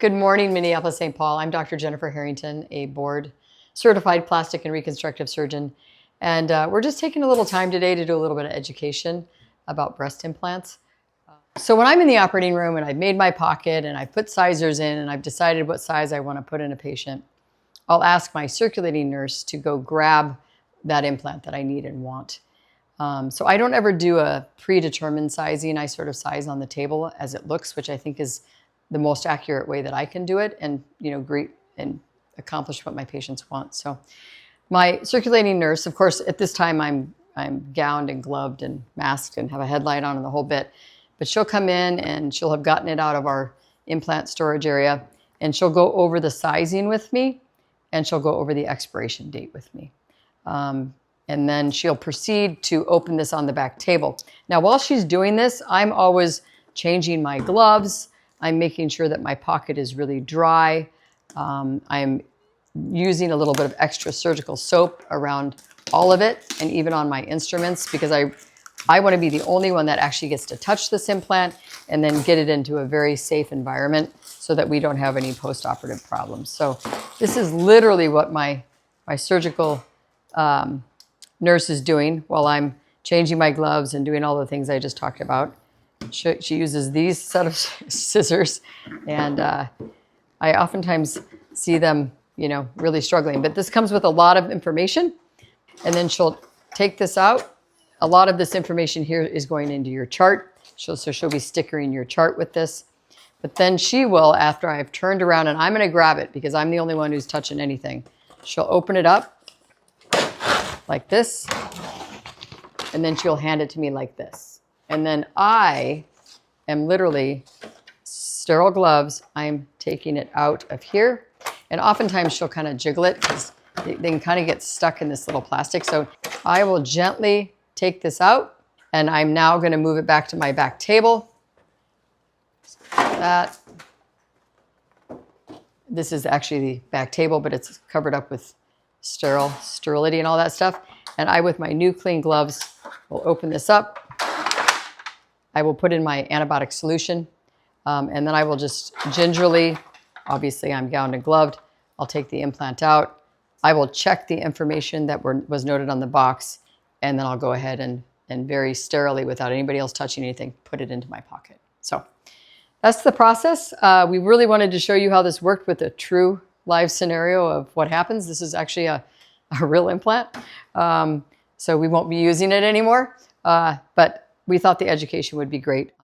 Good morning, Minneapolis, St. Paul. I'm Dr. Jennifer Harrington, a board certified plastic and reconstructive surgeon. And we're just taking a little time today to do a little bit of education about breast implants. So when I'm in the operating room and I've made my pocket and I've put sizers in and I've decided what size I want to put in a patient, I'll ask my circulating nurse to go grab that implant that I need and want. So I don't ever do a predetermined sizing. I sort of size on the table as it looks, which I think is the most accurate way that I can do it and, greet and accomplish what my patients want. So my circulating nurse, of course, at this time I'm gowned and gloved and masked and have a headlight on and the whole bit, but she'll come in and she'll have gotten it out of our implant storage area and she'll go over the sizing with me and she'll go over the expiration date with me. And then she'll proceed to open this on the back table. Now, while she's doing this, I'm always changing my gloves. I'm making sure that my pocket is really dry. I'm using a little bit of extra surgical soap around all of it and even on my instruments because I want to be the only one that actually gets to touch this implant and then get it into a very safe environment so that we don't have any post-operative problems. So this is literally what my surgical nurse is doing while I'm changing my gloves and doing all the things I just talked about. She uses these set of scissors, and I oftentimes see them, really struggling. But this comes with a lot of information, and then she'll take this out. A lot of this information here is going into your chart. So she'll be stickering your chart with this. But then she will, after I've turned around, and I'm going to grab it because I'm the only one who's touching anything. She'll open it up like this, and then she'll hand it to me like this. And then I am literally sterile gloves. I'm taking it out of here. And oftentimes she'll kind of jiggle it because they can kind of get stuck in this little plastic. So I will gently take this out and I'm now going to move it back to my back table. This is actually the back table, but it's covered up with sterility and all that stuff. And I, with my new clean gloves, will open this up. I will put in my antibiotic solution, and then I will just gingerly, obviously I'm gowned and gloved, I'll take the implant out. I will check the information that was noted on the box, and then I'll go ahead and very sterilely, without anybody else touching anything, put it into my pocket. So that's the process. We really wanted to show you how this worked with a true live scenario of what happens. This is actually a real implant, so we won't be using it anymore, but we thought the education would be great.